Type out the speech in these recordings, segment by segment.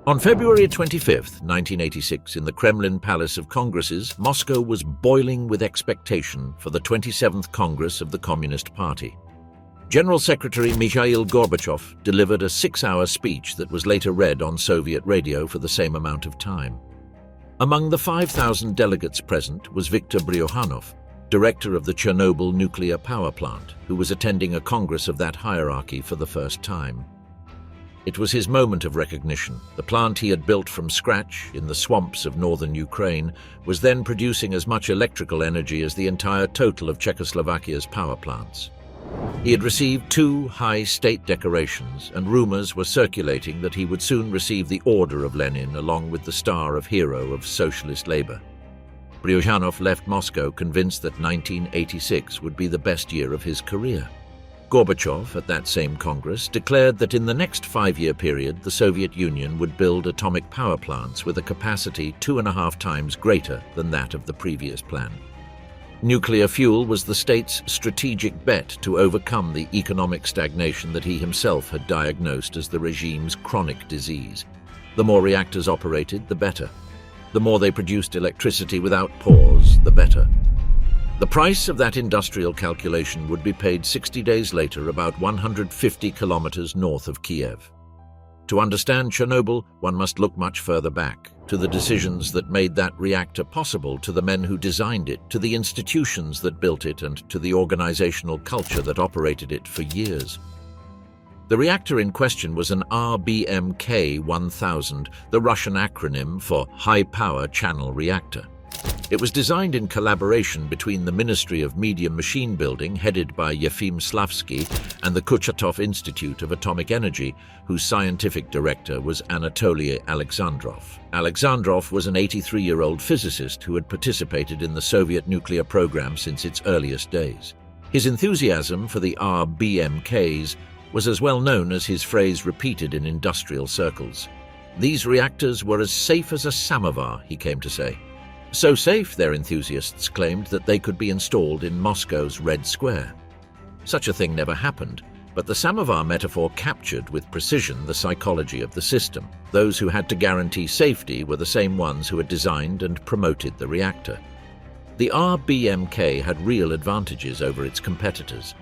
On February 25, 1986, in the Kremlin Palace of Congresses, Moscow was boiling with expectation for the 27th Congress of the Communist Party. General Secretary Mikhail Gorbachev delivered a 6-hour speech that was later read on Soviet radio for the same amount of time. Among the 5,000 delegates present was Viktor Bryukhanov, director of the Chernobyl nuclear power plant, who was attending a congress of that hierarchy for the first time. It was his moment of recognition. The plant he had built from scratch in the swamps of northern Ukraine was then producing as much electrical energy as the entire total of Czechoslovakia's power plants. He had received 2 high state decorations, and rumors were circulating that he would soon receive the Order of Lenin along with the Star of Hero of Socialist Labor. Bryukhanov left Moscow convinced that 1986 would be the best year of his career. Gorbachev, at that same Congress, declared that in the next 5-year period the Soviet Union would build atomic power plants with a capacity 2.5 times greater than that of the previous plan. Nuclear fuel was the state's strategic bet to overcome the economic stagnation that he himself had diagnosed as the regime's chronic disease. The more reactors operated, the better. The more they produced electricity without pause, the better. The price of that industrial calculation would be paid 60 days later, about 150 kilometers north of Kiev. To understand Chernobyl, one must look much further back, to the decisions that made that reactor possible, to the men who designed it, to the institutions that built it, and to the organizational culture that operated it for years. The reactor in question was an RBMK 1000, the Russian acronym for High Power Channel Reactor. It was designed in collaboration between the Ministry of Medium Machine Building, headed by Yefim Slavsky, and the Kurchatov Institute of Atomic Energy, whose scientific director was Anatoly Alexandrov. Alexandrov was an 83-year-old physicist who had participated in the Soviet nuclear program since its earliest days. His enthusiasm for the RBMKs was as well known as his phrase repeated in industrial circles. These reactors were as safe as a samovar, he came to say. So safe, their enthusiasts claimed, that they could be installed in Moscow's Red Square. Such a thing never happened, but the samovar metaphor captured with precision the psychology of the system. Those who had to guarantee safety were the same ones who had designed and promoted the reactor. The RBMK had real advantages over its competitors.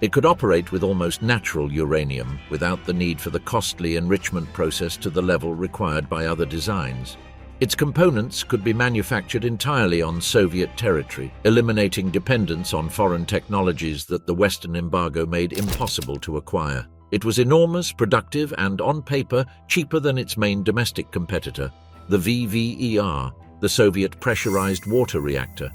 It could operate with almost natural uranium without the need for the costly enrichment process to the level required by other designs. Its components could be manufactured entirely on Soviet territory, eliminating dependence on foreign technologies that the Western embargo made impossible to acquire. It was enormous, productive, and, on paper, cheaper than its main domestic competitor, the VVER, the Soviet pressurized water reactor.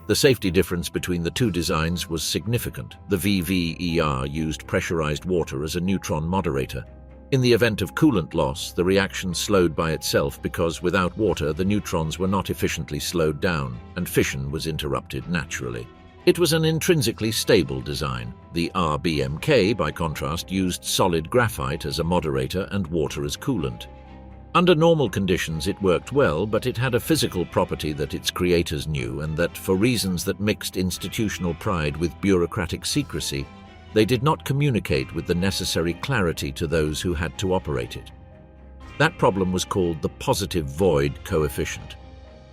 The safety difference between the two designs was significant. The VVER used pressurized water as a neutron moderator. In the event of coolant loss, the reaction slowed by itself because without water the neutrons were not efficiently slowed down, and fission was interrupted naturally. It was an intrinsically stable design. The RBMK, by contrast, used solid graphite as a moderator and water as coolant. Under normal conditions it worked well, but it had a physical property that its creators knew, and that, for reasons that mixed institutional pride with bureaucratic secrecy, they did not communicate with the necessary clarity to those who had to operate it. That problem was called the positive void coefficient.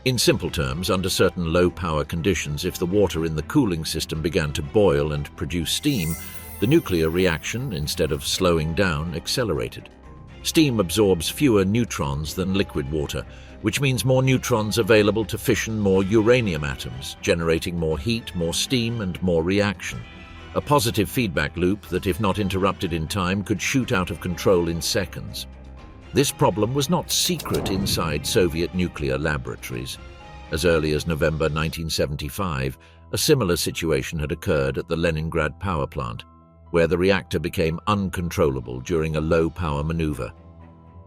In simple terms, under certain low-power conditions, if the water in the cooling system began to boil and produce steam, the nuclear reaction, instead of slowing down, accelerated. Steam absorbs fewer neutrons than liquid water, which means more neutrons available to fission more uranium atoms, generating more heat, more steam, and more reaction. A positive feedback loop that, if not interrupted in time, could shoot out of control in seconds. This problem was not secret inside Soviet nuclear laboratories. As early as November 1975, a similar situation had occurred at the Leningrad power plant, where the reactor became uncontrollable during a low-power maneuver.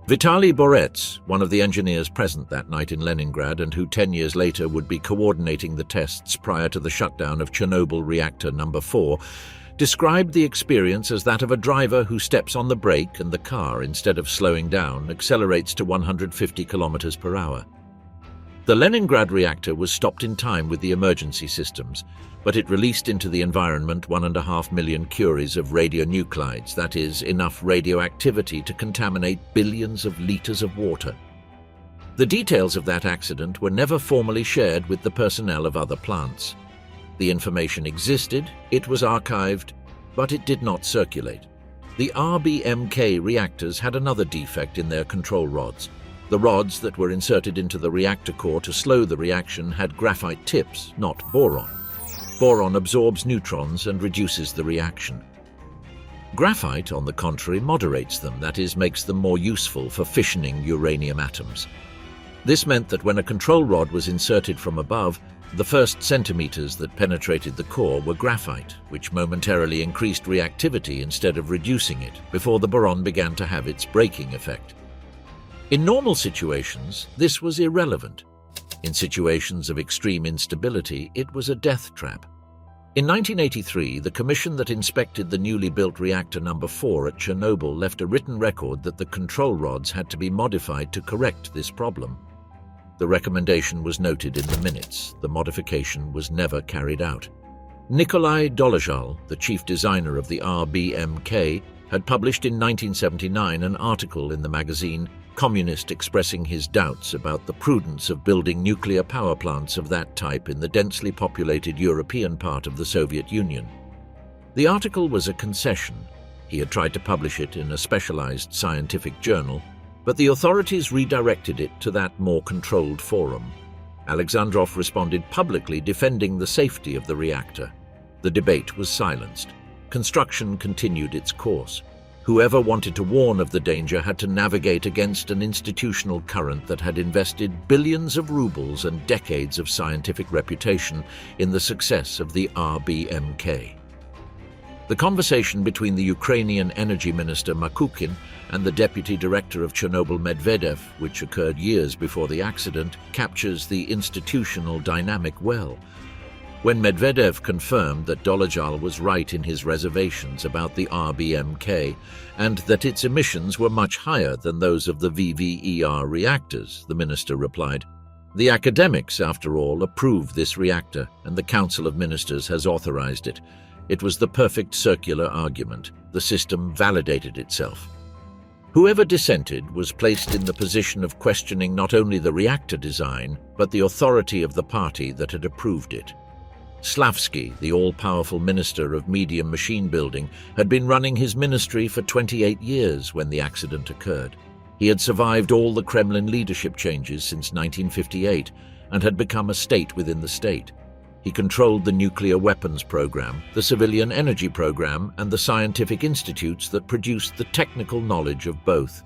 Vitaly Borets, one of the engineers present that night in Leningrad and who 10 years later would be coordinating the tests prior to the shutdown of Chernobyl Reactor No. 4, described the experience as that of a driver who steps on the brake and the car, instead of slowing down, accelerates to 150 kilometers per hour. The Leningrad reactor was stopped in time with the emergency systems, but it released into the environment 1.5 million curies of radionuclides, that is, enough radioactivity to contaminate billions of liters of water. The details of that accident were never formally shared with the personnel of other plants. The information existed, it was archived, but it did not circulate. The RBMK reactors had another defect in their control rods. The rods that were inserted into the reactor core to slow the reaction had graphite tips, not boron. Boron absorbs neutrons and reduces the reaction. Graphite, on the contrary, moderates them, that is, makes them more useful for fissioning uranium atoms. This meant that when a control rod was inserted from above, the first centimeters that penetrated the core were graphite, which momentarily increased reactivity instead of reducing it before the boron began to have its braking effect. In normal situations, this was irrelevant. In situations of extreme instability, it was a death trap. In 1983, the commission that inspected the newly built Reactor No. 4 at Chernobyl left a written record that the control rods had to be modified to correct this problem. The recommendation was noted in the minutes. The modification was never carried out. Nikolai Dyatlov, the chief designer of the RBMK, had published in 1979 an article in the magazine Communist expressing his doubts about the prudence of building nuclear power plants of that type in the densely populated European part of the Soviet Union. The article was a concession. He had tried to publish it in a specialized scientific journal, but the authorities redirected it to that more controlled forum. Alexandrov responded publicly defending the safety of the reactor. The debate was silenced. Construction continued its course. Whoever wanted to warn of the danger had to navigate against an institutional current that had invested billions of rubles and decades of scientific reputation in the success of the RBMK. The conversation between the Ukrainian Energy Minister Makukin and the Deputy Director of Chernobyl Medvedev, which occurred years before the accident, captures the institutional dynamic well. When Medvedev confirmed that Dyatlov was right in his reservations about the RBMK and that its emissions were much higher than those of the VVER reactors, the minister replied, "The academics, after all, approve this reactor, and the Council of Ministers has authorized it. It was the perfect circular argument. The system validated itself." Whoever dissented was placed in the position of questioning not only the reactor design, but the authority of the party that had approved it. Slavsky, the all-powerful minister of medium machine building, had been running his ministry for 28 years when the accident occurred. He had survived all the Kremlin leadership changes since 1958 and had become a state within the state. He controlled the nuclear weapons program, the civilian energy program, and the scientific institutes that produced the technical knowledge of both.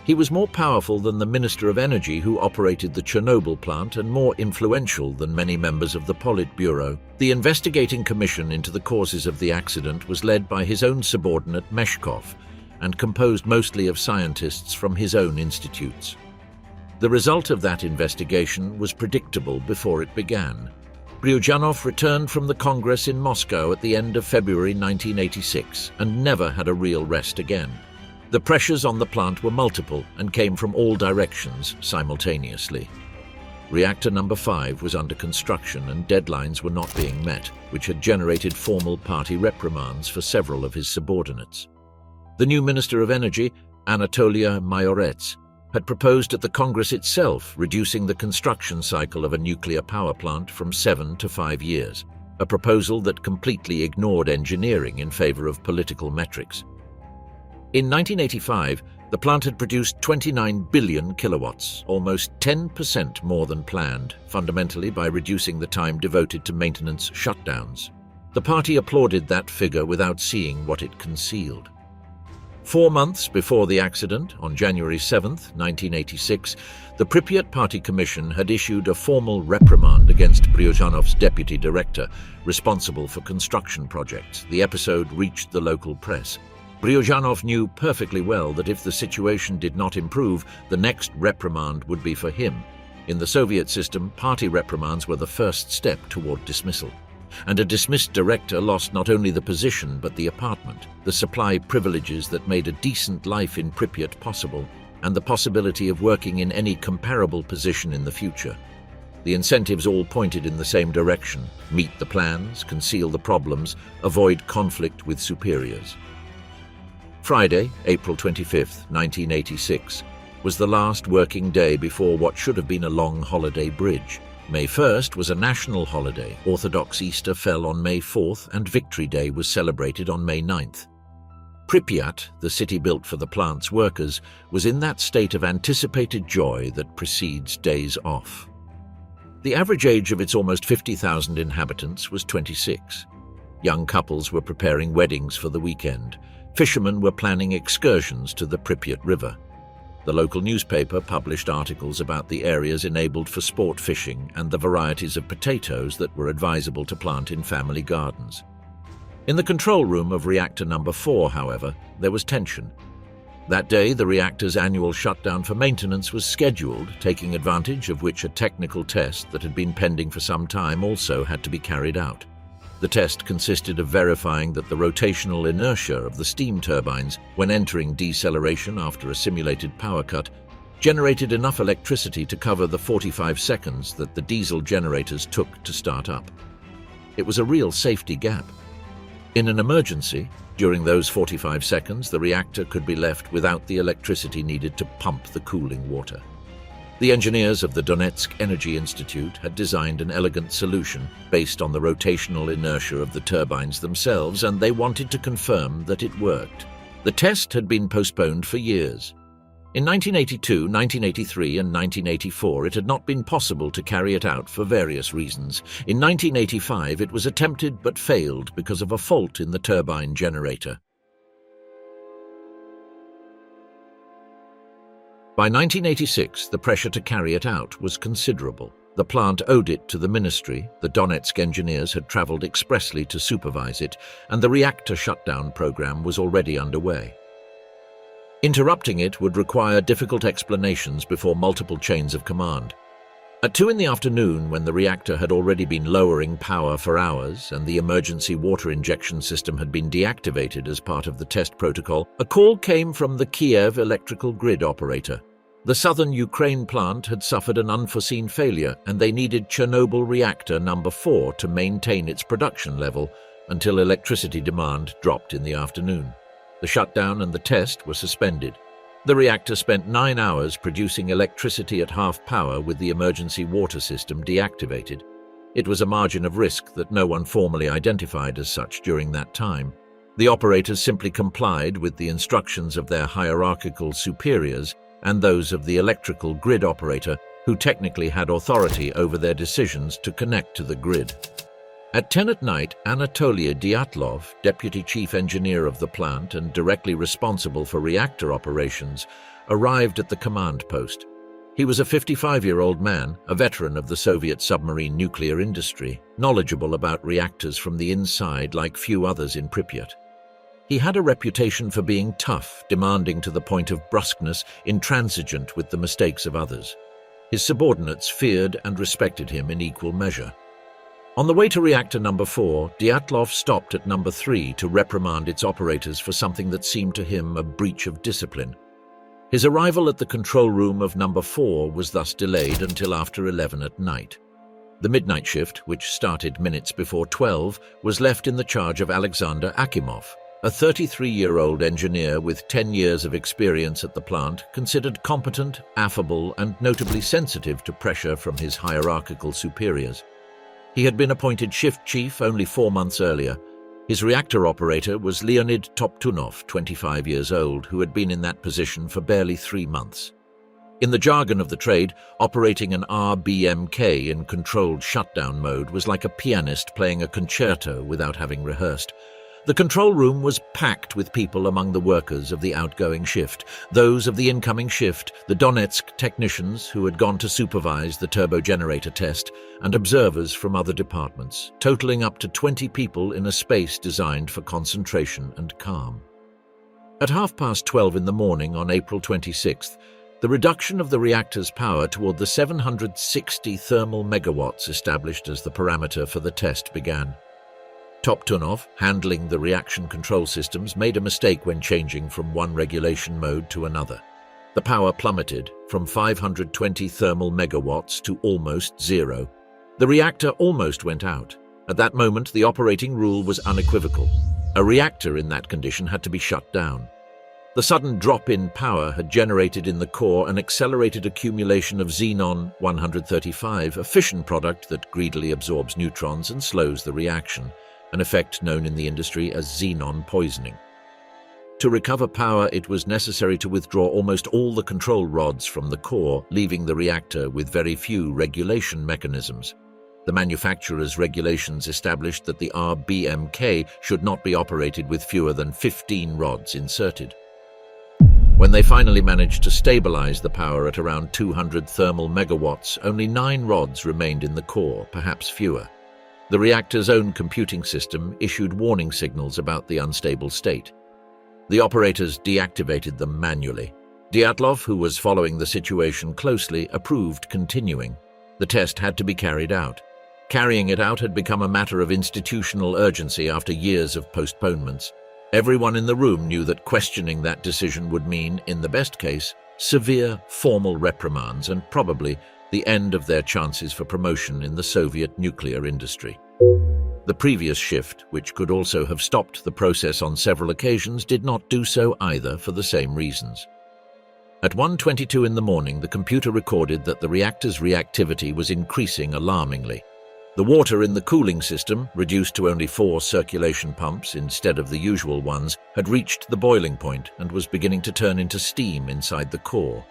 He was more powerful than the Minister of Energy who operated the Chernobyl plant and more influential than many members of the Politburo. The investigating commission into the causes of the accident was led by his own subordinate Meshkov and composed mostly of scientists from his own institutes. The result of that investigation was predictable before it began. Bryukhanov returned from the Congress in Moscow at the end of February 1986 and never had a real rest again. The pressures on the plant were multiple and came from all directions simultaneously. Reactor No. 5 was under construction and deadlines were not being met, which had generated formal party reprimands for several of his subordinates. The new Minister of Energy, Anatoly Dyatlov, had proposed at the Congress itself reducing the construction cycle of a nuclear power plant from 7 to 5 years, a proposal that completely ignored engineering in favor of political metrics. In 1985, the plant had produced 29 billion kilowatts, almost 10% more than planned, fundamentally by reducing the time devoted to maintenance shutdowns. The party applauded that figure without seeing what it concealed. 4 months before the accident, on January 7, 1986, the Pripyat Party Commission had issued a formal reprimand against Bryukhanov's deputy director, responsible for construction projects. The episode reached the local press. Bryukhanov knew perfectly well that if the situation did not improve, the next reprimand would be for him. In the Soviet system, party reprimands were the first step toward dismissal. And a dismissed director lost not only the position but the apartment, the supply privileges that made a decent life in Pripyat possible, and the possibility of working in any comparable position in the future. The incentives all pointed in the same direction: meet the plans, conceal the problems, avoid conflict with superiors. Friday, April 25, 1986, was the last working day before what should have been a long holiday bridge. May 1st was a national holiday. Orthodox Easter fell on May 4th and Victory Day was celebrated on May 9th. Pripyat, the city built for the plant's workers, was in that state of anticipated joy that precedes days off. The average age of its almost 50,000 inhabitants was 26. Young couples were preparing weddings for the weekend. Fishermen were planning excursions to the Pripyat River. The local newspaper published articles about the areas enabled for sport fishing and the varieties of potatoes that were advisable to plant in family gardens. In the control room of Reactor No. 4, however, there was tension. That day, the reactor's annual shutdown for maintenance was scheduled, taking advantage of which a technical test that had been pending for some time also had to be carried out. The test consisted of verifying that the rotational inertia of the steam turbines, when entering deceleration after a simulated power cut, generated enough electricity to cover the 45 seconds that the diesel generators took to start up. It was a real safety gap. In an emergency, during those 45 seconds, the reactor could be left without the electricity needed to pump the cooling water. The engineers of the Donetsk Energy Institute had designed an elegant solution based on the rotational inertia of the turbines themselves, and they wanted to confirm that it worked. The test had been postponed for years. In 1982, 1983, and 1984, it had not been possible to carry it out for various reasons. In 1985, it was attempted but failed because of a fault in the turbine generator. By 1986, the pressure to carry it out was considerable. The plant owed it to the ministry, the Donetsk engineers had traveled expressly to supervise it, and the reactor shutdown program was already underway. Interrupting it would require difficult explanations before multiple chains of command. At 2 in the afternoon, when the reactor had already been lowering power for hours and the emergency water injection system had been deactivated as part of the test protocol, a call came from the Kiev electrical grid operator. The southern Ukraine plant had suffered an unforeseen failure, and they needed Chernobyl Reactor No. 4 to maintain its production level until electricity demand dropped in the afternoon. The shutdown and the test were suspended. The reactor spent 9 hours producing electricity at half power with the emergency water system deactivated. It was a margin of risk that no one formally identified as such during that time. The operators simply complied with the instructions of their hierarchical superiors and those of the electrical grid operator, who technically had authority over their decisions to connect to the grid. At 10 at night, Anatoly Dyatlov, deputy chief engineer of the plant and directly responsible for reactor operations, arrived at the command post. He was a 55-year-old man, a veteran of the Soviet submarine nuclear industry, knowledgeable about reactors from the inside like few others in Pripyat. He had a reputation for being tough, demanding to the point of brusqueness, intransigent with the mistakes of others. His subordinates feared and respected him in equal measure. On the way to Reactor No. 4, Dyatlov stopped at No. 3 to reprimand its operators for something that seemed to him a breach of discipline. His arrival at the control room of No. 4 was thus delayed until after 11 at night. The midnight shift, which started minutes before 12, was left in the charge of Alexander Akimov, a 33-year-old engineer with 10 years of experience at the plant, considered competent, affable, and notably sensitive to pressure from his hierarchical superiors. He had been appointed shift chief only 4 months earlier. His reactor operator was Leonid Toptunov, 25 years old, who had been in that position for barely 3 months. In the jargon of the trade, operating an RBMK in controlled shutdown mode was like a pianist playing a concerto without having rehearsed. The control room was packed with people among the workers of the outgoing shift, those of the incoming shift, the Donetsk technicians who had gone to supervise the turbogenerator test, and observers from other departments, totaling up to 20 people in a space designed for concentration and calm. At 12:30 in the morning on April 26th, the reduction of the reactor's power toward the 760 thermal megawatts established as the parameter for the test began. Toptunov, handling the reaction control systems, made a mistake when changing from one regulation mode to another. The power plummeted from 520 thermal megawatts to almost zero. The reactor almost went out. At that moment, the operating rule was unequivocal. A reactor in that condition had to be shut down. The sudden drop in power had generated in the core an accelerated accumulation of xenon-135, a fission product that greedily absorbs neutrons and slows the reaction, an effect known in the industry as xenon poisoning. To recover power, it was necessary to withdraw almost all the control rods from the core, leaving the reactor with very few regulation mechanisms. The manufacturer's regulations established that the RBMK should not be operated with fewer than 15 rods inserted. When they finally managed to stabilize the power at around 200 thermal megawatts, only 9 rods remained in the core, perhaps fewer. The reactor's own computing system issued warning signals about the unstable state. The operators deactivated them manually. Dyatlov, who was following the situation closely, approved continuing. The test had to be carried out. Carrying it out had become a matter of institutional urgency after years of postponements. Everyone in the room knew that questioning that decision would mean, in the best case, severe formal reprimands and probably the end of their chances for promotion in the Soviet nuclear industry. The previous shift, which could also have stopped the process on several occasions, did not do so either for the same reasons. At 1:22 in the morning, the computer recorded that the reactor's reactivity was increasing alarmingly. The water in the cooling system, reduced to only 4 circulation pumps instead of the usual ones, had reached the boiling point and was beginning to turn into steam inside the core.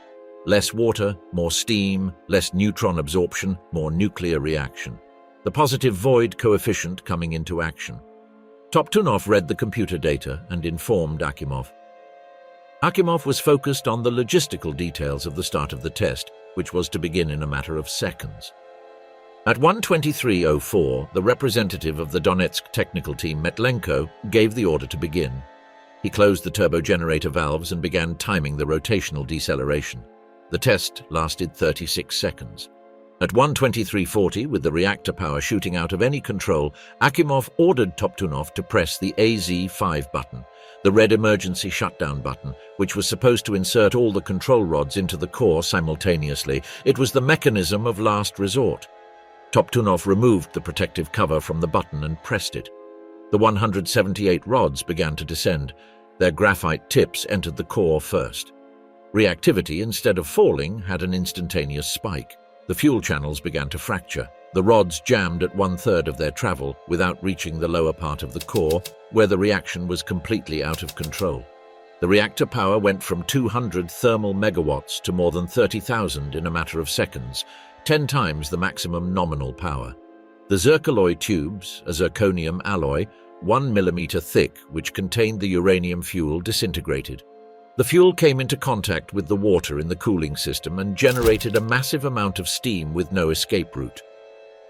Less water, more steam, less neutron absorption, more nuclear reaction. The positive void coefficient coming into action. Toptunov read the computer data and informed Akimov. Akimov was focused on the logistical details of the start of the test, which was to begin in a matter of seconds. At 1:23:04, the representative of the Donetsk technical team, Metlenko, gave the order to begin. He closed the turbogenerator valves and began timing the rotational deceleration. The test lasted 36 seconds. At 1:23:40, with the reactor power shooting out of any control, Akimov ordered Toptunov to press the AZ5 button, the red emergency shutdown button, which was supposed to insert all the control rods into the core simultaneously. It was the mechanism of last resort. Toptunov removed the protective cover from the button and pressed it. The 178 rods began to descend. Their graphite tips entered the core first. Reactivity, instead of falling, had an instantaneous spike. The fuel channels began to fracture. The rods jammed at 1/3 of their travel without reaching the lower part of the core, where the reaction was completely out of control. The reactor power went from 200 thermal megawatts to more than 30,000 in a matter of seconds, 10 times the maximum nominal power. The zircaloy tubes, a zirconium alloy, 1 millimeter thick, which contained the uranium fuel, disintegrated. The fuel came into contact with the water in the cooling system and generated a massive amount of steam with no escape route.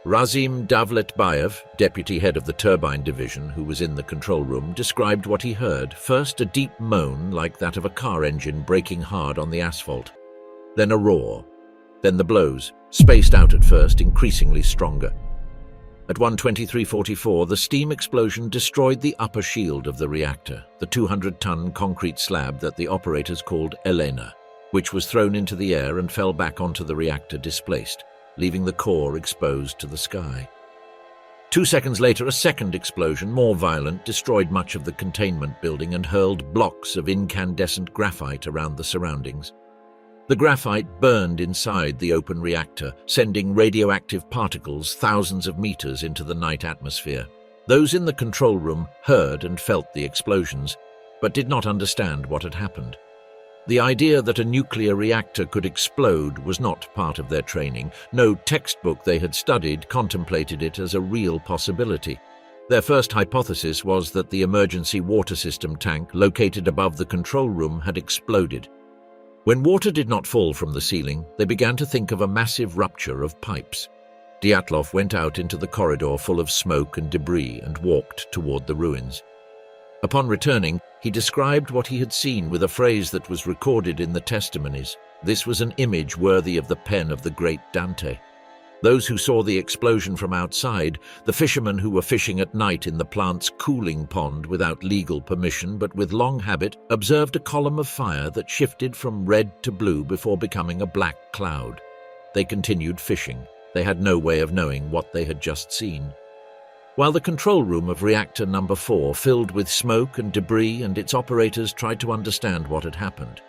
Razim Davletbayev, deputy head of the turbine division who was in the control room, described what he heard. First, a deep moan like that of a car engine braking hard on the asphalt. Then a roar. Then the blows, spaced out at first, increasingly stronger. At 1:23:44, the steam explosion destroyed the upper shield of the reactor, the 200-ton concrete slab that the operators called Elena, which was thrown into the air and fell back onto the reactor displaced, leaving the core exposed to the sky. 2 seconds later, a second explosion, more violent, destroyed much of the containment building and hurled blocks of incandescent graphite around the surroundings. The graphite burned inside the open reactor, sending radioactive particles thousands of meters into the night atmosphere. Those in the control room heard and felt the explosions, but did not understand what had happened. The idea that a nuclear reactor could explode was not part of their training. No textbook they had studied contemplated it as a real possibility. Their first hypothesis was that the emergency water system tank located above the control room had exploded. When water did not fall from the ceiling, they began to think of a massive rupture of pipes. Dyatlov went out into the corridor full of smoke and debris and walked toward the ruins. Upon returning, he described what he had seen with a phrase that was recorded in the testimonies. This was an image worthy of the pen of the great Dante. Those who saw the explosion from outside, the fishermen who were fishing at night in the plant's cooling pond without legal permission but with long habit, observed a column of fire that shifted from red to blue before becoming a black cloud. They continued fishing. They had no way of knowing what they had just seen. While the control room of Reactor No. 4 filled with smoke and debris and its operators tried to understand what had happened,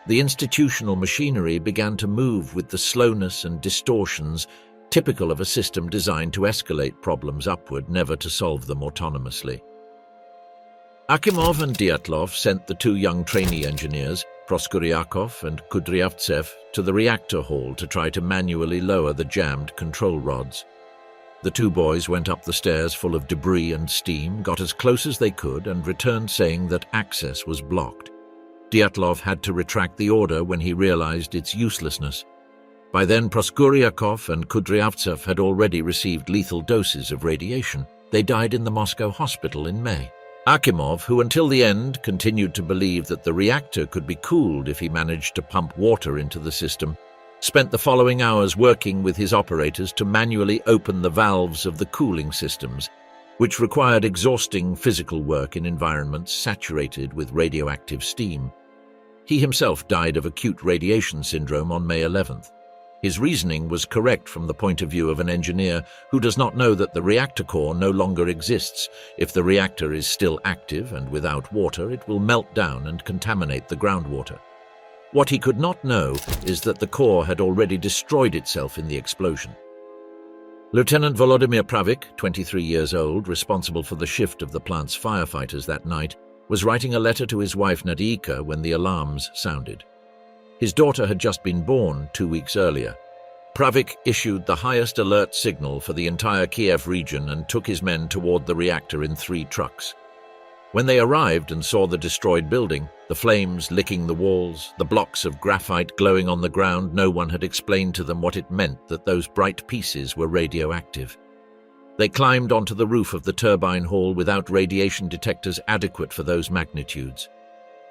the institutional machinery began to move with the slowness and distortions typical of a system designed to escalate problems upward, never to solve them autonomously. Akimov and Dyatlov sent the two young trainee engineers, Proskuryakov and Kudryavtsev, to the reactor hall to try to manually lower the jammed control rods. The two boys went up the stairs full of debris and steam, got as close as they could, and returned saying that access was blocked. Dyatlov had to retract the order when he realized its uselessness. By then, Proskuryakov and Kudryavtsev had already received lethal doses of radiation. They died in the Moscow hospital in May. Akimov, who until the end continued to believe that the reactor could be cooled if he managed to pump water into the system, spent the following hours working with his operators to manually open the valves of the cooling systems, which required exhausting physical work in environments saturated with radioactive steam. He himself died of acute radiation syndrome on May 11th. His reasoning was correct from the point of view of an engineer who does not know that the reactor core no longer exists. If the reactor is still active and without water, it will melt down and contaminate the groundwater. What he could not know is that the core had already destroyed itself in the explosion. Lieutenant Volodymyr Pravik, 23 years old, responsible for the shift of the plant's firefighters that night, was writing a letter to his wife Nadiyka when the alarms sounded. His daughter had just been born 2 weeks earlier. Pravik issued the highest alert signal for the entire Kiev region and took his men toward the reactor in 3 trucks. When they arrived and saw the destroyed building, the flames licking the walls, the blocks of graphite glowing on the ground, no one had explained to them what it meant that those bright pieces were radioactive. They climbed onto the roof of the turbine hall without radiation detectors adequate for those magnitudes.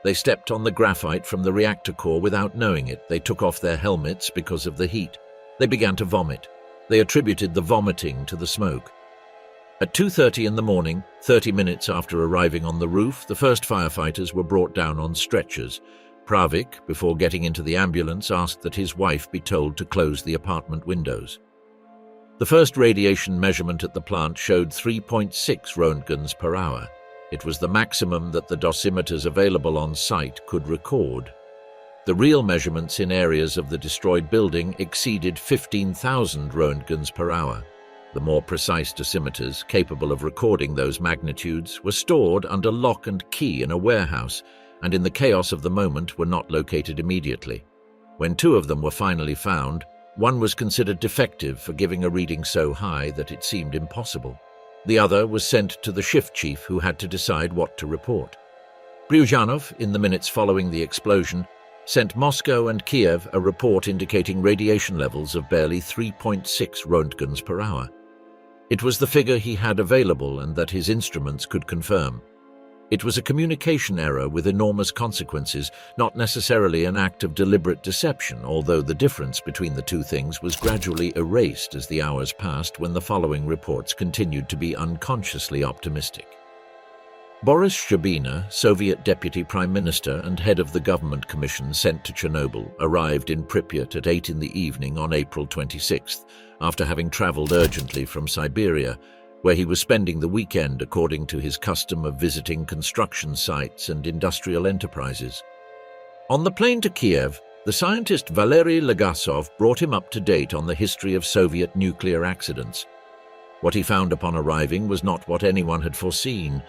They stepped on the graphite from the reactor core without knowing it. They took off their helmets because of the heat. They began to vomit. They attributed the vomiting to the smoke. At 2:30 in the morning, 30 minutes after arriving on the roof, the first firefighters were brought down on stretchers. Pravik, before getting into the ambulance, asked that his wife be told to close the apartment windows. The first radiation measurement at the plant showed 3.6 Roentgens per hour. It was the maximum that the dosimeters available on site could record. The real measurements in areas of the destroyed building exceeded 15,000 Roentgens per hour. The more precise dosimeters, capable of recording those magnitudes, were stored under lock and key in a warehouse, and in the chaos of the moment were not located immediately. When 2 of them were finally found, one was considered defective for giving a reading so high that it seemed impossible. The other was sent to the shift chief, who had to decide what to report. Bryukhanov, in the minutes following the explosion, sent Moscow and Kiev a report indicating radiation levels of barely 3.6 Roentgens per hour. It was the figure he had available and that his instruments could confirm. It was a communication error with enormous consequences, not necessarily an act of deliberate deception, although the difference between the two things was gradually erased as the hours passed when the following reports continued to be unconsciously optimistic. Boris Shcherbina, Soviet Deputy Prime Minister and head of the government commission sent to Chernobyl, arrived in Pripyat at 8 in the evening on April 26th, after having traveled urgently from Siberia, where he was spending the weekend according to his custom of visiting construction sites and industrial enterprises. On the plane to Kiev, the scientist Valery Legasov brought him up to date on the history of Soviet nuclear accidents. What he found upon arriving was not what anyone had foreseen.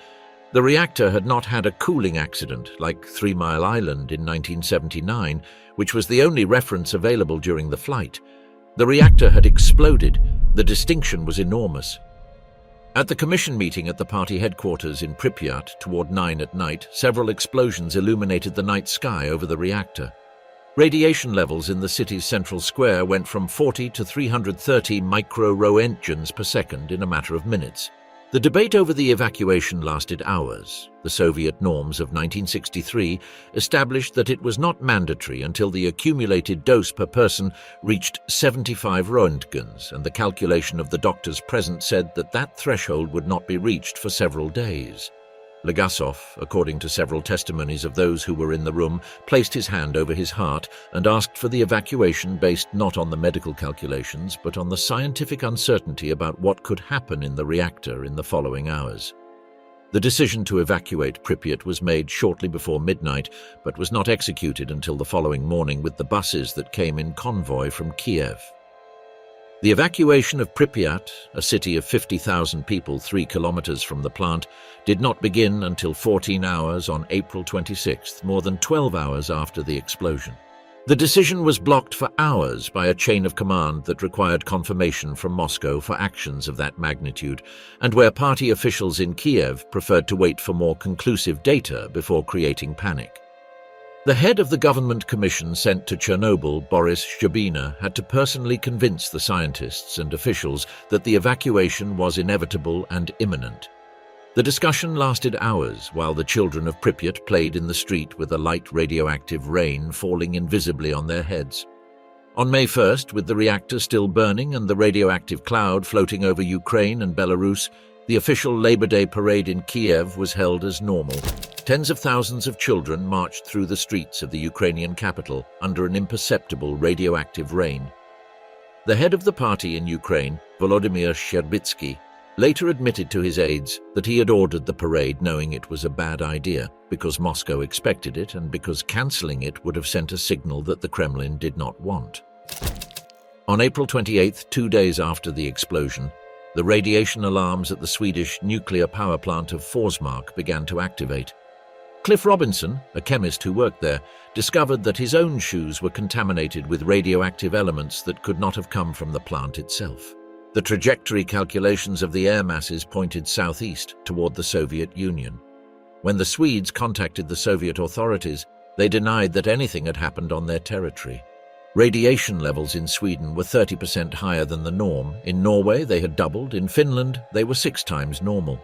The reactor had not had a cooling accident like 3 Mile Island in 1979, which was the only reference available during the flight. The reactor had exploded. The distinction was enormous. At the commission meeting at the party headquarters in Pripyat toward 9 at night, several explosions illuminated the night sky over the reactor. Radiation levels in the city's central square went from 40 to 330 micro-Roentgens per second in a matter of minutes. The debate over the evacuation lasted hours. The Soviet norms of 1963 established that it was not mandatory until the accumulated dose per person reached 75 roentgens, and the calculation of the doctors present said that that threshold would not be reached for several days. Legasov, according to several testimonies of those who were in the room, placed his hand over his heart and asked for the evacuation based not on the medical calculations but on the scientific uncertainty about what could happen in the reactor in the following hours. The decision to evacuate Pripyat was made shortly before midnight but was not executed until the following morning with the buses that came in convoy from Kiev. The evacuation of Pripyat, a city of 50,000 people 3 kilometers from the plant, did not begin until 14 hours on April 26, more than 12 hours after the explosion. The decision was blocked for hours by a chain of command that required confirmation from Moscow for actions of that magnitude, and where party officials in Kiev preferred to wait for more conclusive data before creating panic. The head of the government commission sent to Chernobyl, Boris Shcherbina, had to personally convince the scientists and officials that the evacuation was inevitable and imminent. The discussion lasted hours while the children of Pripyat played in the street with a light radioactive rain falling invisibly on their heads. On May 1st, with the reactor still burning and the radioactive cloud floating over Ukraine and Belarus, the official Labor Day parade in Kiev was held as normal. Tens of thousands of children marched through the streets of the Ukrainian capital under an imperceptible radioactive rain. The head of the party in Ukraine, Volodymyr Shcherbitsky, later admitted to his aides that he had ordered the parade knowing it was a bad idea because Moscow expected it and because cancelling it would have sent a signal that the Kremlin did not want. On April 28, 2 days after the explosion, the radiation alarms at the Swedish nuclear power plant of Forsmark began to activate. Cliff Robinson, a chemist who worked there, discovered that his own shoes were contaminated with radioactive elements that could not have come from the plant itself. The trajectory calculations of the air masses pointed southeast toward the Soviet Union. When the Swedes contacted the Soviet authorities, they denied that anything had happened on their territory. Radiation levels in Sweden were 30% higher than the norm. In Norway, they had doubled. In Finland, they were 6 times normal.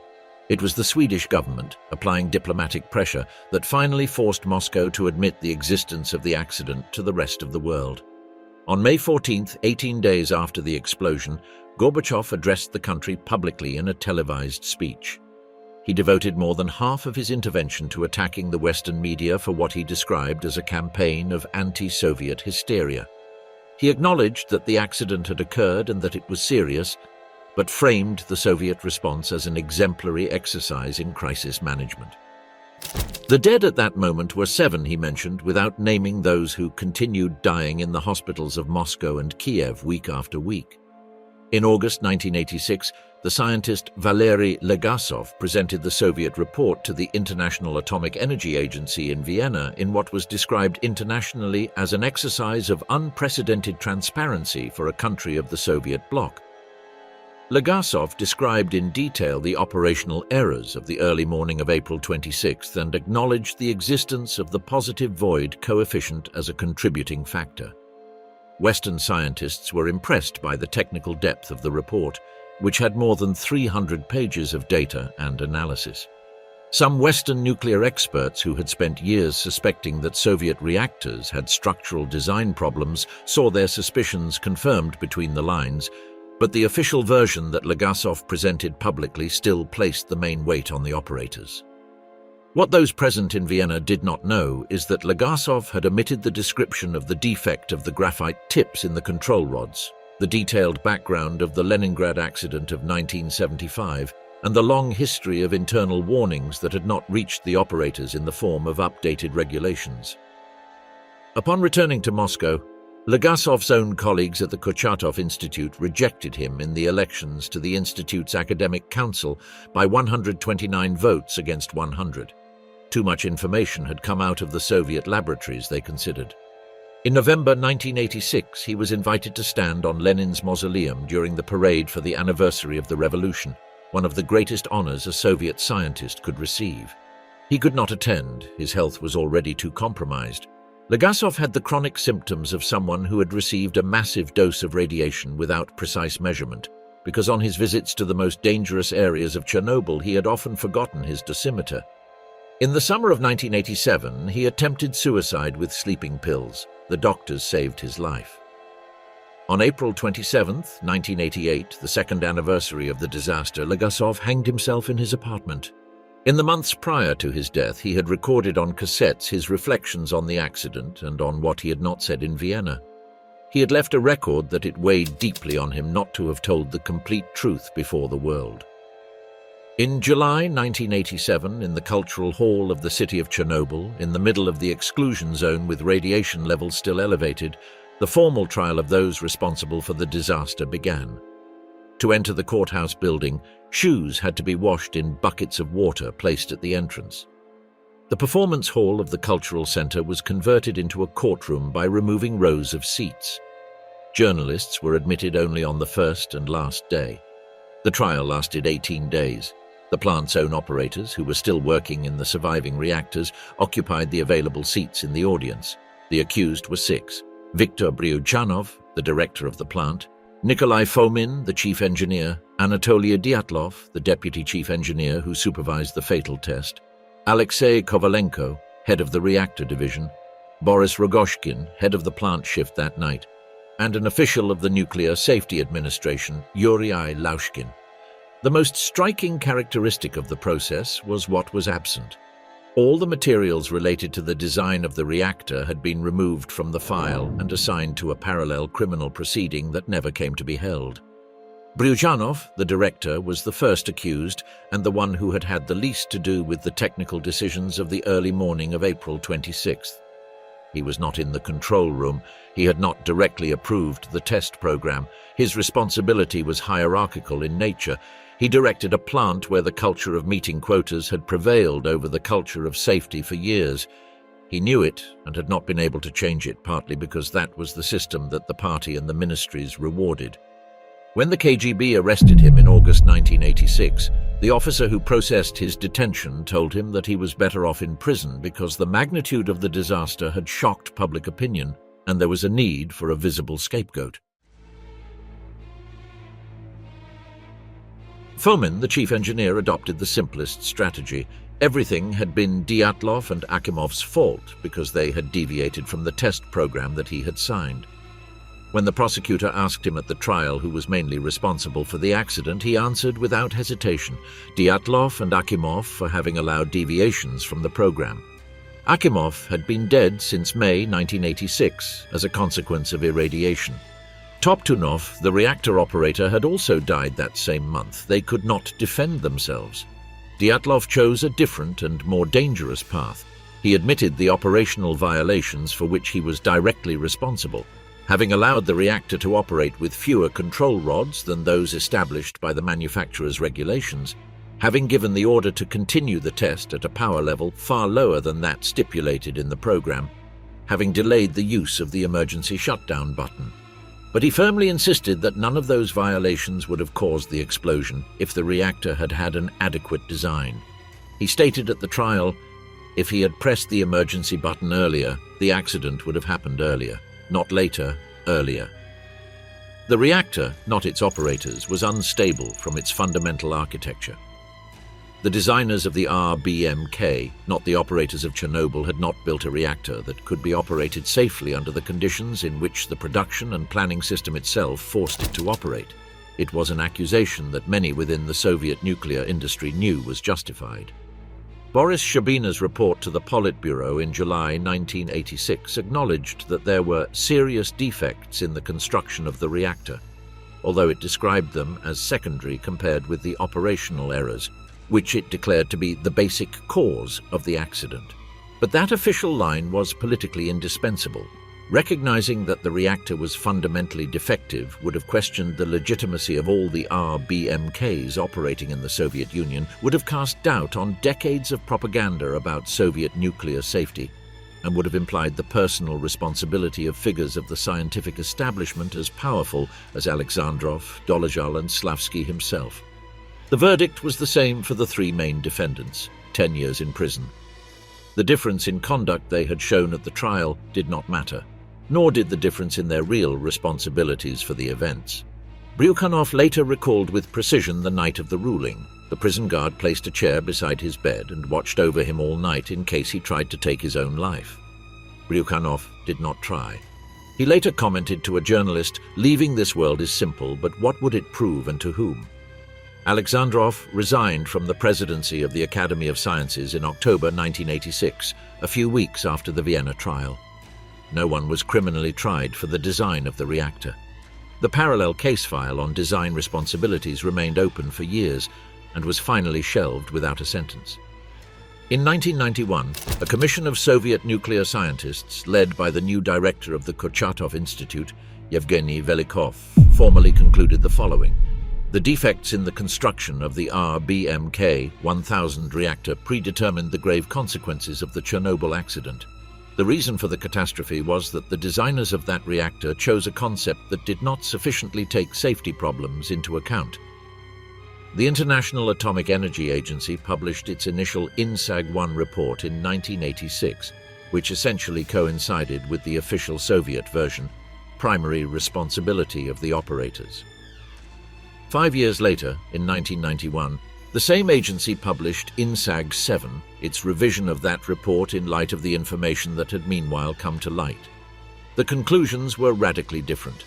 It was the Swedish government, applying diplomatic pressure, that finally forced Moscow to admit the existence of the accident to the rest of the world. On May 14th, 18 days after the explosion, Gorbachev addressed the country publicly in a televised speech. He devoted more than half of his intervention to attacking the Western media for what he described as a campaign of anti-Soviet hysteria. He acknowledged that the accident had occurred and that it was serious, but framed the Soviet response as an exemplary exercise in crisis management. The dead at that moment were 7, he mentioned, without naming those who continued dying in the hospitals of Moscow and Kiev week after week. In August 1986, the scientist Valery Legasov presented the Soviet report to the International Atomic Energy Agency in Vienna in what was described internationally as an exercise of unprecedented transparency for a country of the Soviet bloc. Legasov described in detail the operational errors of the early morning of April 26th and acknowledged the existence of the positive void coefficient as a contributing factor. Western scientists were impressed by the technical depth of the report, which had more than 300 pages of data and analysis. Some Western nuclear experts who had spent years suspecting that Soviet reactors had structural design problems saw their suspicions confirmed between the lines, but the official version that Legasov presented publicly still placed the main weight on the operators. What those present in Vienna did not know is that Legasov had omitted the description of the defect of the graphite tips in the control rods, the detailed background of the Leningrad accident of 1975, and the long history of internal warnings that had not reached the operators in the form of updated regulations. Upon returning to Moscow, Legasov's own colleagues at the Kurchatov Institute rejected him in the elections to the Institute's academic council by 129 votes against 100. Too much information had come out of the Soviet laboratories, they considered. In November 1986, he was invited to stand on Lenin's mausoleum during the parade for the anniversary of the revolution, one of the greatest honors a Soviet scientist could receive. He could not attend, his health was already too compromised. Legasov had the chronic symptoms of someone who had received a massive dose of radiation without precise measurement. because on his visits to the most dangerous areas of Chernobyl, he had often forgotten his dosimeter. In the summer of 1987, he attempted suicide with sleeping pills. The doctors saved his life. On April 27, 1988, the second anniversary of the disaster, Legasov hanged himself in his apartment. In the months prior to his death, he had recorded on cassettes his reflections on the accident and on what he had not said in Vienna. He had left a record that it weighed deeply on him not to have told the complete truth before the world. In July 1987, in the Cultural Hall of the city of Chernobyl, in the middle of the exclusion zone with radiation levels still elevated, the formal trial of those responsible for the disaster began. To enter the courthouse building, shoes had to be washed in buckets of water placed at the entrance. The performance hall of the cultural center was converted into a courtroom by removing rows of seats. Journalists were admitted only on the first and last day. The trial lasted 18 days. The plant's own operators, who were still working in the surviving reactors, occupied the available seats in the audience. The accused were 6. Viktor Bryukhanov, the director of the plant, Nikolai Fomin, the chief engineer, Anatoly Dyatlov, the deputy chief engineer who supervised the fatal test, Alexei Kovalenko, head of the reactor division, Boris Rogoshkin, head of the plant shift that night, and an official of the Nuclear Safety Administration, Yuri Laushkin. The most striking characteristic of the process was what was absent. All the materials related to the design of the reactor had been removed from the file and assigned to a parallel criminal proceeding that never came to be held. Bryukhanov, the director, was the first accused and the one who had had the least to do with the technical decisions of the early morning of April 26th. He was not in the control room. He had not directly approved the test program. His responsibility was hierarchical in nature. He directed a plant where the culture of meeting quotas had prevailed over the culture of safety for years. He knew it and had not been able to change it, partly because that was the system that the party and the ministries rewarded. When the KGB arrested him in August 1986, the officer who processed his detention told him that he was better off in prison because the magnitude of the disaster had shocked public opinion and there was a need for a visible scapegoat. Fomin, the chief engineer, adopted the simplest strategy. Everything had been Dyatlov and Akimov's fault because they had deviated from the test program that he had signed. When the prosecutor asked him at the trial who was mainly responsible for the accident, he answered without hesitation, Dyatlov and Akimov for having allowed deviations from the program. Akimov had been dead since May 1986 as a consequence of irradiation. Toptunov, the reactor operator, had also died that same month. They could not defend themselves. Dyatlov chose a different and more dangerous path. He admitted the operational violations for which he was directly responsible, having allowed the reactor to operate with fewer control rods than those established by the manufacturer's regulations, having given the order to continue the test at a power level far lower than that stipulated in the program, having delayed the use of the emergency shutdown button. But he firmly insisted that none of those violations would have caused the explosion if the reactor had had an adequate design. He stated at the trial, if he had pressed the emergency button earlier, the accident would have happened earlier, not later, earlier. The reactor, not its operators, was unstable from its fundamental architecture. The designers of the RBMK, not the operators of Chernobyl, had not built a reactor that could be operated safely under the conditions in which the production and planning system itself forced it to operate. It was an accusation that many within the Soviet nuclear industry knew was justified. Boris Shabina's report to the Politburo in July 1986 acknowledged that there were serious defects in the construction of the reactor, although it described them as secondary compared with the operational errors, which it declared to be the basic cause of the accident. But that official line was politically indispensable. Recognizing that the reactor was fundamentally defective would have questioned the legitimacy of all the RBMKs operating in the Soviet Union, would have cast doubt on decades of propaganda about Soviet nuclear safety, and would have implied the personal responsibility of figures of the scientific establishment as powerful as Alexandrov, Dolezhal and Slavsky himself. The verdict was the same for the 3 main defendants, 10 years in prison. The difference in conduct they had shown at the trial did not matter, nor did the difference in their real responsibilities for the events. Bryukhanov later recalled with precision the night of the ruling. The prison guard placed a chair beside his bed and watched over him all night in case he tried to take his own life. Bryukhanov did not try. He later commented to a journalist, "Leaving this world is simple, but what would it prove and to whom?" Alexandrov resigned from the presidency of the Academy of Sciences in October 1986, a few weeks after the Vienna trial. No one was criminally tried for the design of the reactor. The parallel case file on design responsibilities remained open for years and was finally shelved without a sentence. In 1991, a commission of Soviet nuclear scientists, led by the new director of the Kurchatov Institute, Yevgeny Velikov, formally concluded the following. The defects in the construction of the RBMK 1000 reactor predetermined the grave consequences of the Chernobyl accident. The reason for the catastrophe was that the designers of that reactor chose a concept that did not sufficiently take safety problems into account. The International Atomic Energy Agency published its initial INSAG-1 report in 1986, which essentially coincided with the official Soviet version, Primary Responsibility of the Operators. 5 years later, in 1991, the same agency published INSAG-7, its revision of that report in light of the information that had meanwhile come to light. The conclusions were radically different.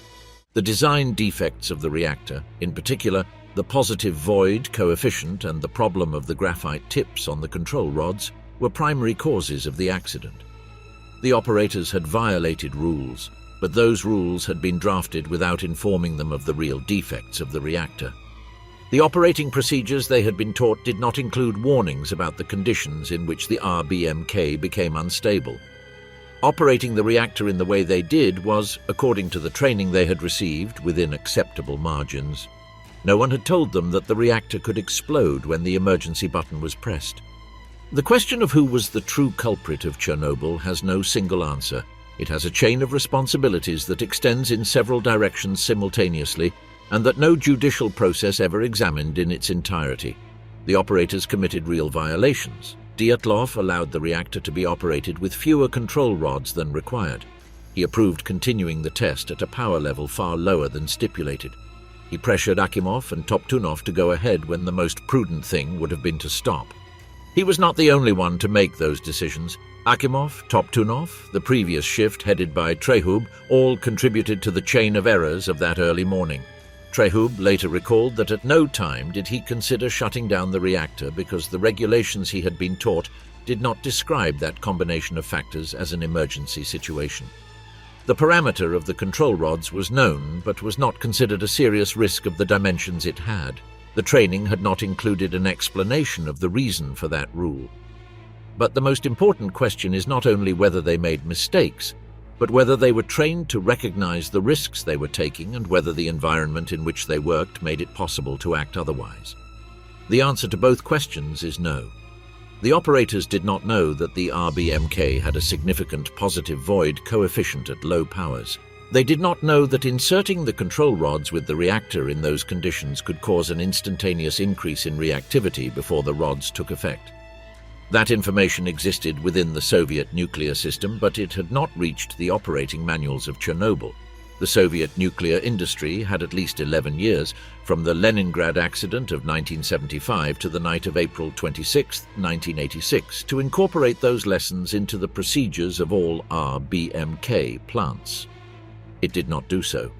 The design defects of the reactor, in particular, the positive void coefficient and the problem of the graphite tips on the control rods, were primary causes of the accident. The operators had violated rules, but those rules had been drafted without informing them of the real defects of the reactor. The operating procedures they had been taught did not include warnings about the conditions in which the RBMK became unstable. Operating the reactor in the way they did was, according to the training they had received, within acceptable margins. No one had told them that the reactor could explode when the emergency button was pressed. The question of who was the true culprit of Chernobyl has no single answer. It has a chain of responsibilities that extends in several directions simultaneously, and that no judicial process ever examined in its entirety. The operators committed real violations. Dyatlov allowed the reactor to be operated with fewer control rods than required. He approved continuing the test at a power level far lower than stipulated. He pressured Akimov and Toptunov to go ahead when the most prudent thing would have been to stop. He was not the only one to make those decisions. Akimov, Toptunov, the previous shift headed by Trehub, all contributed to the chain of errors of that early morning. Trehub later recalled that at no time did he consider shutting down the reactor because the regulations he had been taught did not describe that combination of factors as an emergency situation. The parameter of the control rods was known, but was not considered a serious risk of the dimensions it had. The training had not included an explanation of the reason for that rule. But the most important question is not only whether they made mistakes, but whether they were trained to recognize the risks they were taking and whether the environment in which they worked made it possible to act otherwise. The answer to both questions is no. The operators did not know that the RBMK had a significant positive void coefficient at low powers. They did not know that inserting the control rods with the reactor in those conditions could cause an instantaneous increase in reactivity before the rods took effect. That information existed within the Soviet nuclear system, but it had not reached the operating manuals of Chernobyl. The Soviet nuclear industry had at least 11 years, from the Leningrad accident of 1975 to the night of April 26, 1986, to incorporate those lessons into the procedures of all RBMK plants. It did not do so.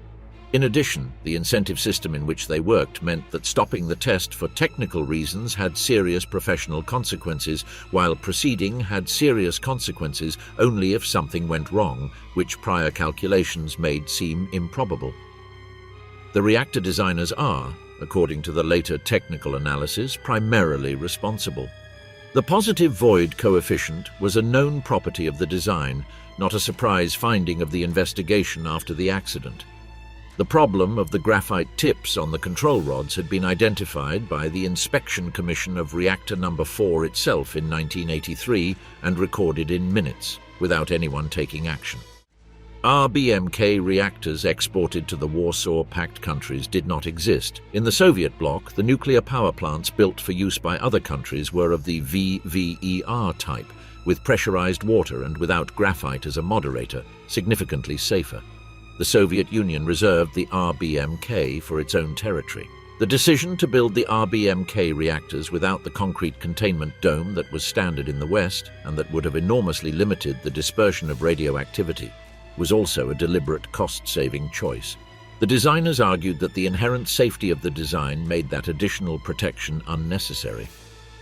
In addition, the incentive system in which they worked meant that stopping the test for technical reasons had serious professional consequences, while proceeding had serious consequences only if something went wrong, which prior calculations made seem improbable. The reactor designers are, according to the later technical analysis, primarily responsible. The positive void coefficient was a known property of the design, not a surprise finding of the investigation after the accident. The problem of the graphite tips on the control rods had been identified by the Inspection Commission of Reactor No. 4 itself in 1983 and recorded in minutes, without anyone taking action. RBMK reactors exported to the Warsaw Pact countries did not exist. In the Soviet bloc, the nuclear power plants built for use by other countries were of the VVER type, with pressurized water and without graphite as a moderator, significantly safer. The Soviet Union reserved the RBMK for its own territory. The decision to build the RBMK reactors without the concrete containment dome that was standard in the West and that would have enormously limited the dispersion of radioactivity was also a deliberate cost-saving choice. The designers argued that the inherent safety of the design made that additional protection unnecessary.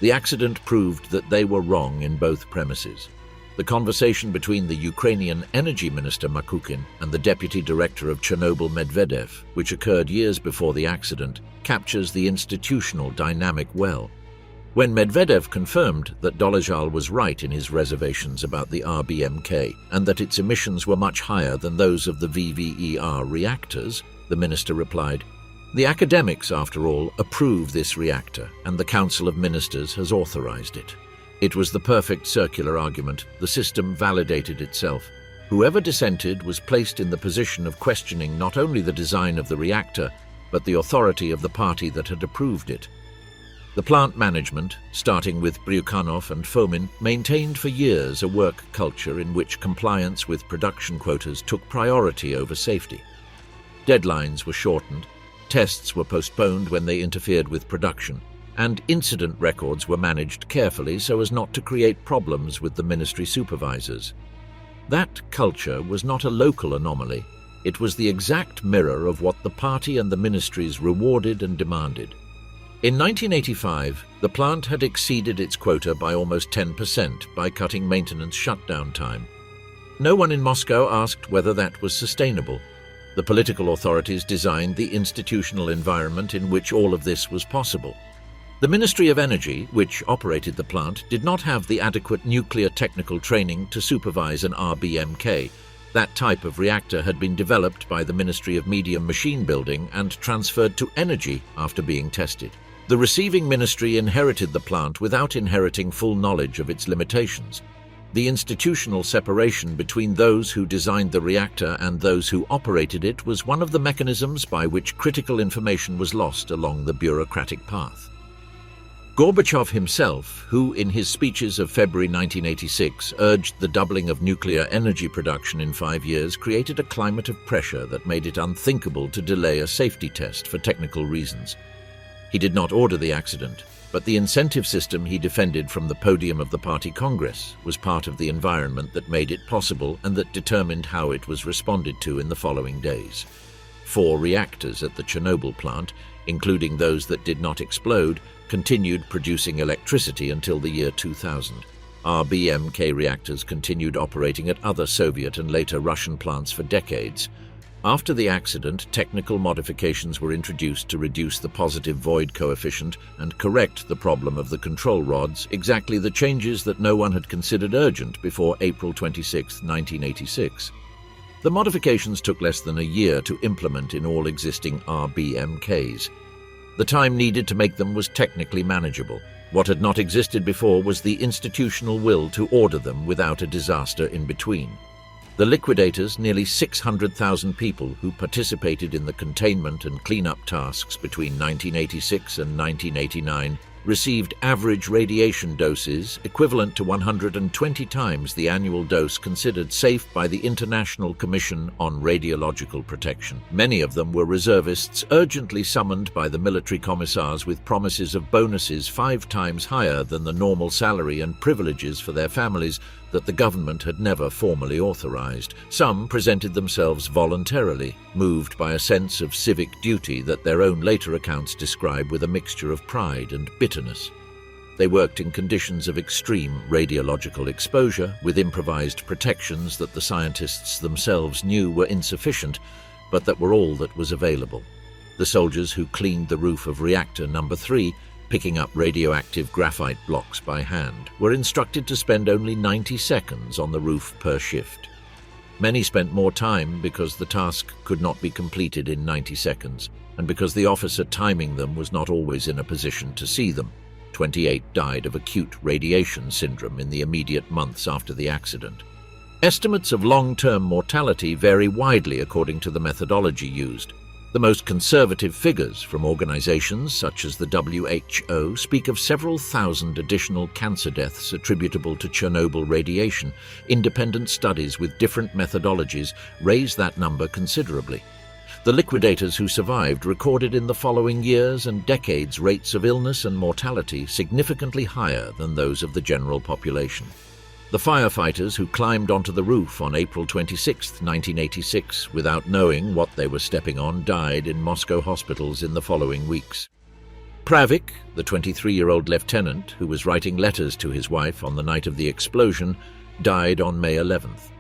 The accident proved that they were wrong in both premises. The conversation between the Ukrainian Energy Minister Makukin and the Deputy Director of Chernobyl Medvedev, which occurred years before the accident, captures the institutional dynamic well. When Medvedev confirmed that Dyatlov was right in his reservations about the RBMK and that its emissions were much higher than those of the VVER reactors, the minister replied, "The academics, after all, approve this reactor, and the Council of Ministers has authorized it." It was the perfect circular argument. The system validated itself. Whoever dissented was placed in the position of questioning not only the design of the reactor, but the authority of the party that had approved it. The plant management, starting with Bryukhanov and Fomin, maintained for years a work culture in which compliance with production quotas took priority over safety. Deadlines were shortened, tests were postponed when they interfered with production, and incident records were managed carefully so as not to create problems with the ministry supervisors. That culture was not a local anomaly. It was the exact mirror of what the party and the ministries rewarded and demanded. In 1985, the plant had exceeded its quota by almost 10% by cutting maintenance shutdown time. No one in Moscow asked whether that was sustainable. The political authorities designed the institutional environment in which all of this was possible. The Ministry of Energy, which operated the plant, did not have the adequate nuclear technical training to supervise an RBMK. That type of reactor had been developed by the Ministry of Medium Machine Building and transferred to Energy after being tested. The receiving ministry inherited the plant without inheriting full knowledge of its limitations. The institutional separation between those who designed the reactor and those who operated it was one of the mechanisms by which critical information was lost along the bureaucratic path. Gorbachev himself, who in his speeches of February 1986 urged the doubling of nuclear energy production in 5 years, created a climate of pressure that made it unthinkable to delay a safety test for technical reasons. He did not order the accident, but the incentive system he defended from the podium of the party Congress was part of the environment that made it possible and that determined how it was responded to in the following days. 4 reactors at the Chernobyl plant, including those that did not explode, continued producing electricity until the year 2000. RBMK reactors continued operating at other Soviet and later Russian plants for decades. After the accident, technical modifications were introduced to reduce the positive void coefficient and correct the problem of the control rods, exactly the changes that no one had considered urgent before April 26, 1986. The modifications took less than a year to implement in all existing RBMKs. The time needed to make them was technically manageable. What had not existed before was the institutional will to order them without a disaster in between. The liquidators, nearly 600,000 people who participated in the containment and cleanup tasks between 1986 and 1989, received average radiation doses equivalent to 120 times the annual dose considered safe by the International Commission on Radiological Protection. Many of them were reservists urgently summoned by the military commissars with promises of bonuses 5 times higher than the normal salary and privileges for their families that the government had never formally authorized. Some presented themselves voluntarily, moved by a sense of civic duty that their own later accounts describe with a mixture of pride and bitterness. They worked in conditions of extreme radiological exposure, with improvised protections that the scientists themselves knew were insufficient, but that were all that was available. The soldiers who cleaned the roof of Reactor No. 3, picking up radioactive graphite blocks by hand, were instructed to spend only 90 seconds on the roof per shift. Many spent more time because the task could not be completed in 90 seconds, and because the officer timing them was not always in a position to see them. 28 died of acute radiation syndrome in the immediate months after the accident. Estimates of long-term mortality vary widely according to the methodology used. The most conservative figures from organizations such as the WHO speak of several thousand additional cancer deaths attributable to Chernobyl radiation. Independent studies with different methodologies raise that number considerably. The liquidators who survived recorded in the following years and decades rates of illness and mortality significantly higher than those of the general population. The firefighters who climbed onto the roof on April 26, 1986, without knowing what they were stepping on, died in Moscow hospitals in the following weeks. Pravik, the 23-year-old lieutenant who was writing letters to his wife on the night of the explosion, died on May 11th.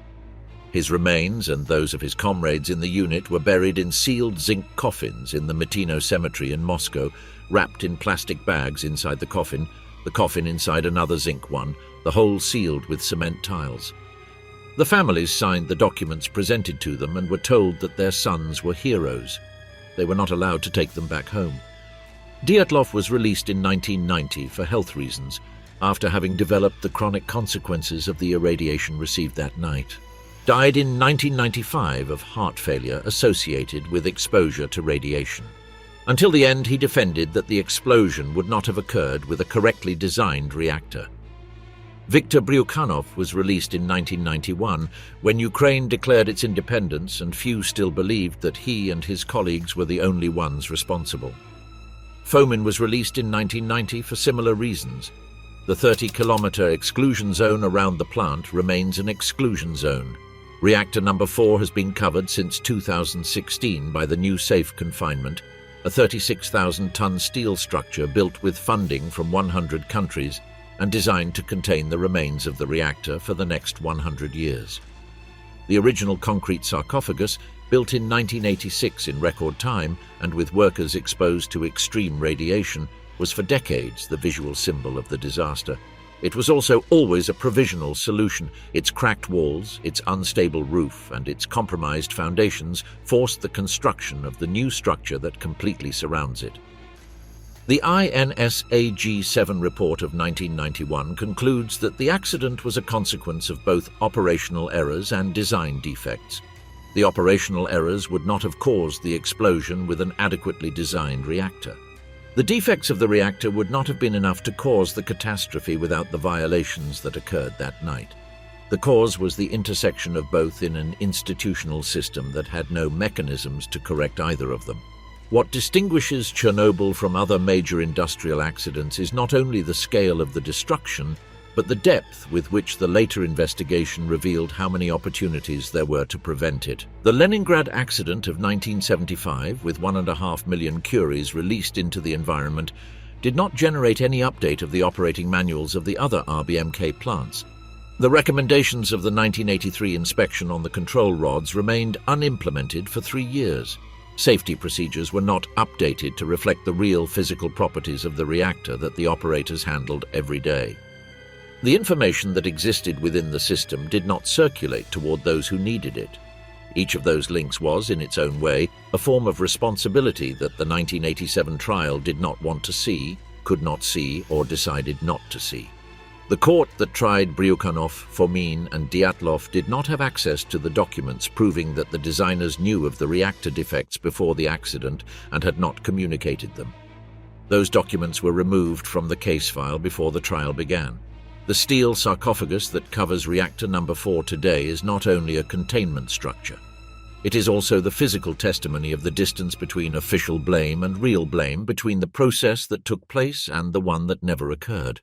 His remains and those of his comrades in the unit were buried in sealed zinc coffins in the Mitino cemetery in Moscow, wrapped in plastic bags inside the coffin inside another zinc one, the whole sealed with cement tiles. The families signed the documents presented to them and were told that their sons were heroes. They were not allowed to take them back home. Dyatlov was released in 1990 for health reasons, after having developed the chronic consequences of the irradiation received that night. Died in 1995 of heart failure associated with exposure to radiation. Until the end, he defended that the explosion would not have occurred with a correctly designed reactor. Viktor Bryukhanov was released in 1991 when Ukraine declared its independence and few still believed that he and his colleagues were the only ones responsible. Fomin was released in 1990 for similar reasons. The 30-kilometer exclusion zone around the plant remains an exclusion zone. Reactor No. 4 has been covered since 2016 by the new safe confinement, a 36,000-ton steel structure built with funding from 100 countries and designed to contain the remains of the reactor for the next 100 years. The original concrete sarcophagus, built in 1986 in record time and with workers exposed to extreme radiation, was for decades the visual symbol of the disaster. It was also always a provisional solution. Its cracked walls, its unstable roof, and its compromised foundations forced the construction of the new structure that completely surrounds it. The INSAG-7 report of 1991 concludes that the accident was a consequence of both operational errors and design defects. The operational errors would not have caused the explosion with an adequately designed reactor. The defects of the reactor would not have been enough to cause the catastrophe without the violations that occurred that night. The cause was the intersection of both in an institutional system that had no mechanisms to correct either of them. What distinguishes Chernobyl from other major industrial accidents is not only the scale of the destruction, but the depth with which the later investigation revealed how many opportunities there were to prevent it. The Leningrad accident of 1975, with 1.5 million curies released into the environment, did not generate any update of the operating manuals of the other RBMK plants. The recommendations of the 1983 inspection on the control rods remained unimplemented for 3 years. Safety procedures were not updated to reflect the real physical properties of the reactor that the operators handled every day. The information that existed within the system did not circulate toward those who needed it. Each of those links was, in its own way, a form of responsibility that the 1987 trial did not want to see, could not see, or decided not to see. The court that tried Bryukhanov, Fomin, and Dyatlov did not have access to the documents proving that the designers knew of the reactor defects before the accident and had not communicated them. Those documents were removed from the case file before the trial began. The steel sarcophagus that covers Reactor No. 4 today is not only a containment structure. It is also the physical testimony of the distance between official blame and real blame, between the process that took place and the one that never occurred.